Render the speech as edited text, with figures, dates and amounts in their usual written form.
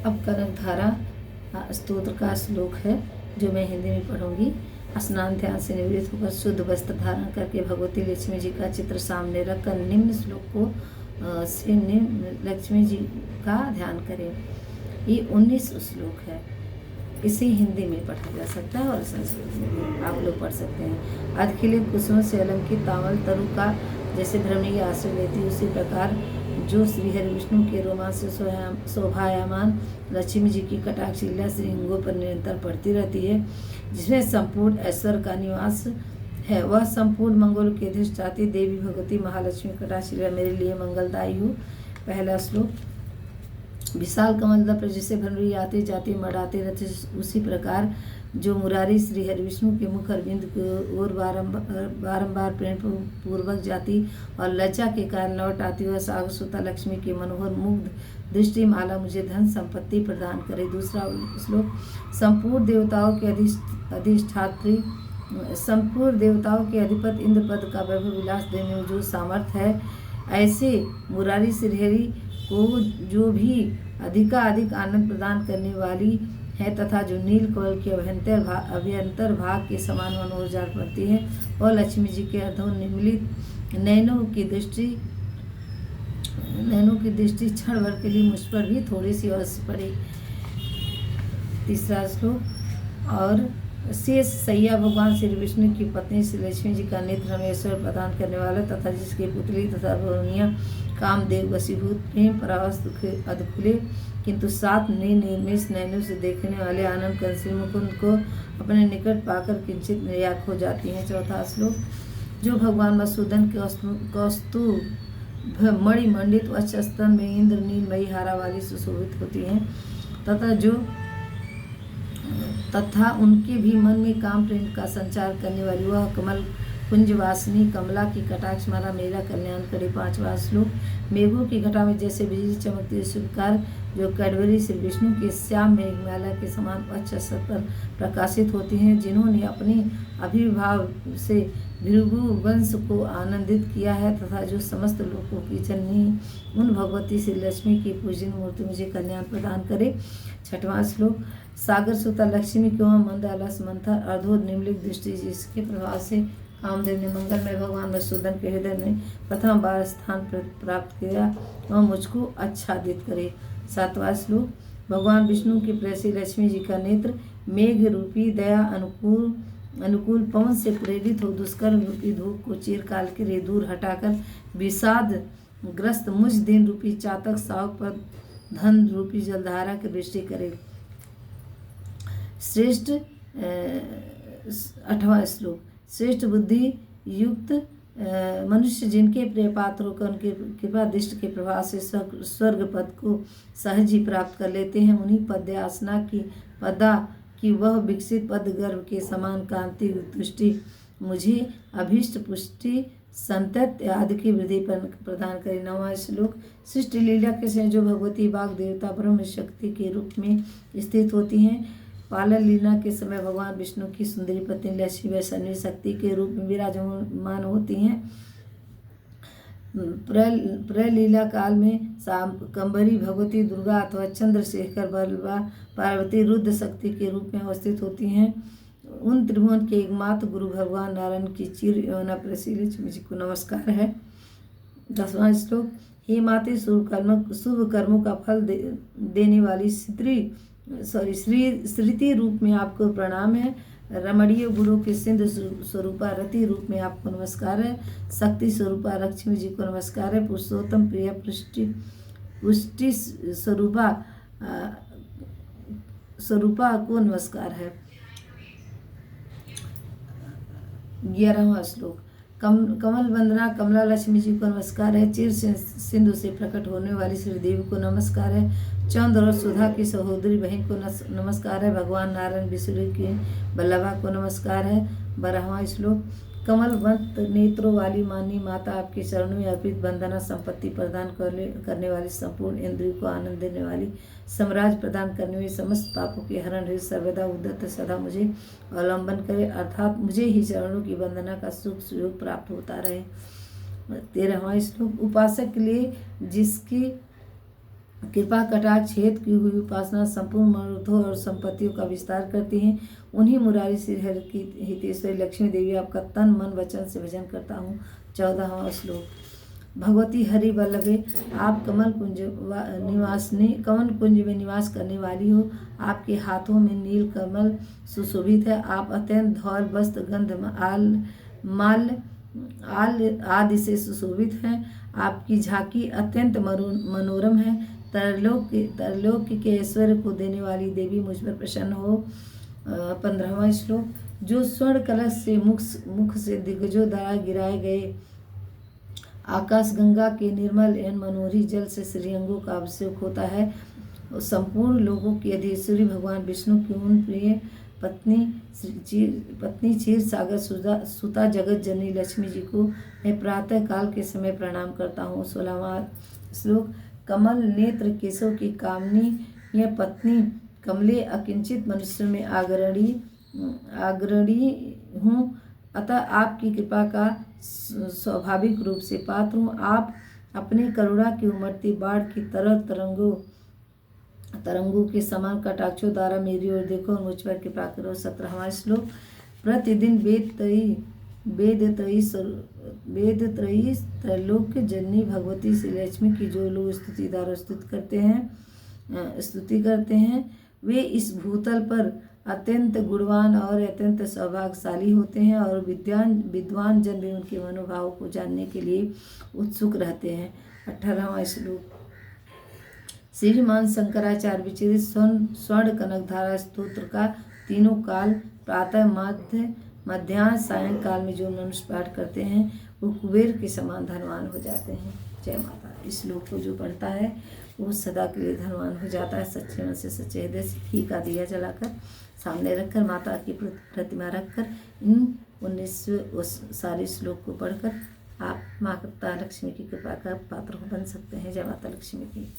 अब कनकधारा स्तोत्र का श्लोक है जो मैं हिंदी में पढ़ूंगी। स्नान ध्यान से निवृत्त होकर शुद्ध वस्त्र धारण करके भगवती लक्ष्मी जी का चित्र सामने रखकर निम्न श्लोक को से निम्न लक्ष्मी जी का ध्यान करें। ये 19 श्लोक है। इसे हिंदी में पढ़ा जा सकता है और संस्कृत में भी आप लोग पढ़ सकते हैं। अधखिले कुसुम से अलंकृत तामल तरु का जैसे धरणी आश्रय लेती उसी प्रकार जो श्रीहरि विष्णु के रोमांच से शोभायमान लक्ष्मी जी की कटाक्ष लीला श्रीअंगों पर निरंतर पड़ती रहती है, जिसमें संपूर्ण ऐश्वर्य का निवास है, वह संपूर्ण मंगल के अधिष्ठात्री देवी भगवती महालक्ष्मी कटाक्ष लीला मेरे लिए मंगलदायी हो। पहला श्लोक। विशाल कमल दल पर जिसे भंवरी आते जाते मढ़ाते रहते उसी प्रकार जो मुरारी श्री हरि विष्णु के मुख अरविंद की ओर बारंबार प्रेम पूर्वक जाती और लज्जा के कारण लौट आती वह सागर सुता लक्ष्मी के मनोहर मुग्ध दृष्टि माला मुझे धन संपत्ति प्रदान करे। दूसरा श्लोक। संपूर्ण देवताओं के अधिष्ठात्री संपूर्ण देवताओं के अधिपति इंद्र पद का वैभव विलास देने में जो सामर्थ्य है, ऐसे मुरारी श्रीहरि को जो भी अधिकाधिक आनंद प्रदान करने वाली है तथा जो नील कमल के अभ्यंतर भाग के समान मनोजार पड़ती है, और लक्ष्मी जी के अधो निमिलित नैनों की दृष्टि क्षण भर के लिए मुझ पर भी थोड़ी सी अवश्य पड़ी। तीसरा श्लोक। और शेष सैया भगवान श्री विष्णु की पत्नी श्री लक्ष्मी जी का नेत्र हमें ऐश्वर्य प्रदान करने वाला तथा जिसकी पुतली तथा भवनिया कामदेव वशीभूत प्रेम परावस्त अधखुले किंतु सात निर्मिष नैनों से देखने वाले आनंद कंसी मुकुंद को अपने निकट पाकर किंचित निर्याक हो जाती हैं। चौथा श्लोक। जो भगवान मधुसूदन के कौस्तुभ मणिमंडित वक्षस्थल में इंद्र नीलमयी हारा वाली सुशोभित होती हैं तथा उनके भी मन में काम प्रेम का संचार करने वाली वह कमल कुंजवासिनी कमला की कटाक्ष माला मेरा कल्याण करे। पांचवा श्लोक। मेघों की घटा में जैसे बिजली चमकती है स्वीकार जो कैडबरी श्री विष्णु के श्याम मेघमाला के समान वक्षस्थल पर प्रकाशित होती हैं, जिन्होंने अपने आविर्भाव से भृगु वंश को आनंदित किया है तथा जो समस्त लोकों की जननी उन भगवती श्री लक्ष्मी की पूजन मूर्ति मुझे कल्याण प्रदान करे। छठवां श्लोक। सागर सुता लक्ष्मी क्यों मंद अलस मंथर अर्धोद निम्नलिखित दृष्टि जिसके प्रभाव से कामदेव ने मंगलमय भगवान मधुसूदन के हृदय में प्रथम बार स्थान प्राप्त किया वह मुझको आच्छादित करे। सातवां श्लोक। भगवान विष्णु की प्रेयसी लक्ष्मी जी का नेत्र मेघ रूपी दया अनुकूल पवन से प्रेरित हो दुष्कर्म रूपी धूप को चिरकाल के लिए दूर हटाकर विषाद ग्रस्त मुझ दिन रूपी चातक सावक पर धन रूपी जलधारा की दृष्टि करे। श्रेष्ठ। आठवां श्लोक। श्रेष्ठ बुद्धि युक्त मनुष्य जिनके प्रिय पात्र होकर उनके कृपा दृष्टि के प्रभाव से स्वर्ग पद को सहज ही प्राप्त कर लेते हैं, उन्हीं पद्यासना की पदा की वह विकसित पद गर्भ के समान कांति दृष्टि मुझे अभीष्ट पुष्टि संतत आदि की वृद्धि प्रदान करे। नौवां श्लोक। सृष्टि लीला के समय जो भगवती बाग देवता ब्रह्म शक्ति के रूप में स्थित होती हैं, पालन लीला के समय भगवान विष्णु की सुंदरी पत्नी लक्ष्मी वैष्णवी शक्ति के रूप में विराजमान होती हैं। प्रलीला काल में कंबरी भगवती दुर्गा अथवा चंद्रशेखर बलवा पार्वती रुद्र शक्ति के रूप में अवस्थित होती हैं। उन त्रिभुवन के एकमात्र गुरु भगवान नारायण की चिर यौना प्रेसी लक्ष्मी जी को नमस्कार है। 10वां श्लोक। हे माते शुभ कर्मों का फल देने वाली श्रीति रूप में आपको प्रणाम है। रमणीय गुरु के सिंधु स्वरूपा रति रूप में आपको नमस्कार है। शक्ति स्वरूपा लक्ष्मी जी को नमस्कार है। पुरुषोत्तम प्रिय पुष्टि स्वरूपा को नमस्कार है। 11वां श्लोक। कमल वंदना कमला लक्ष्मी जी को नमस्कार है। चिर सिंधु से प्रकट होने वाली श्री देवी को नमस्कार है। चंद्र और सुधा की सहोदरी बहन को नमस्कार है। भगवान नारायण विष्णु की बल्लभा को नमस्कार है। 12वां श्लोक। कमलवंत नेत्रों वाली मानी माता आपके चरणों में अर्पित वंदना संपत्ति प्रदान करने वाली संपूर्ण इंद्रियों को आनंद देने वाली साम्राज्य प्रदान करने में समस्त पापों के हरण हुए सर्वदा उद्यत सदा मुझे अवलंबन करे, अर्थात मुझे ही चरणों की वंदना का सुख सुयोग प्राप्त होता रहे। 13वां श्लोक। उपासक के लिए कृपा कटाक्ष हेतु की हुई उपासना संपूर्ण मनोरथों और संपत्तियों का विस्तार करती हैं। उन्हीं मुरारी श्री हरि की हितेश्वरी लक्ष्मी देवी आपका तन मन वचन से भजन करता हूँ। 14वां श्लोक। भगवती हरि वल्लभे, आप कमल कुंज में निवास करने वाली हो। आपके हाथों में नील कमल सुशोभित है। आप अत्यंत धौल वस्त्र गंध माल आदि से सुशोभित हैं। आपकी झांकी अत्यंत मनोरम है। तरलोक के ऐश्वर्य को देने वाली देवी मुझ पर प्रसन्न हो। 15वां श्लोक। जो स्वर्ण कलश से मुख से दिग्गजों द्वारा गिराए गए आकाश गंगा के निर्मल एवं मनोहरी जल से श्रीअंगों का अभिषेक होता है, संपूर्ण लोगों की अधीश्वरी भगवान विष्णु की उन प्रिय पत्नी क्षीर सागर सुता जगत जननी लक्ष्मी जी को मैं प्रातः काल के समय प्रणाम करता हूँ। 16वां श्लोक। कमल नेत्र केशव की कामनी यह पत्नी कमले अकिंचित मनुष्य में आग्रणी हूँ, अतः आपकी कृपा का स्वाभाविक रूप से पात्र हूँ। आप अपनी करुणा की उमड़ती बाढ़ की तरह तरंगों के समान कटाक्षों द्वारा मेरी ओर देखो और मुझ पर कृपा करो। 17वां श्लोक। प्रतिदिन वेद त्रयी त्रैलोक जननी भगवती श्री लक्ष्मी की जो लोग स्तुति द्वारा स्तुति करते हैं वे इस भूतल पर अत्यंत गुणवान और अत्यंत सौभाग्यशाली होते हैं और विद्वान जन भी उनके मनोभावों को जानने के लिए उत्सुक रहते हैं। 18वां श्लोक। श्रीमान शंकराचार्य विचरित स्वर्ण कनकधारा स्तोत्र का तीनों काल प्रातः मध्याह्न सायंकाल में जो मनुष्य पाठ करते हैं वो कुबेर के समान धनवान हो जाते हैं। जय माता। इस श्लोक को जो पढ़ता है वो सदा के लिए धनवान हो जाता है। सच्चे मन से सच्चे हृदय से घी का दिया जलाकर सामने रखकर माता की प्रतिमा रखकर इन 19 सारे श्लोक को पढ़कर आप माता लक्ष्मी की कृपा का पात्र बन सकते हैं। जय माता लक्ष्मी की।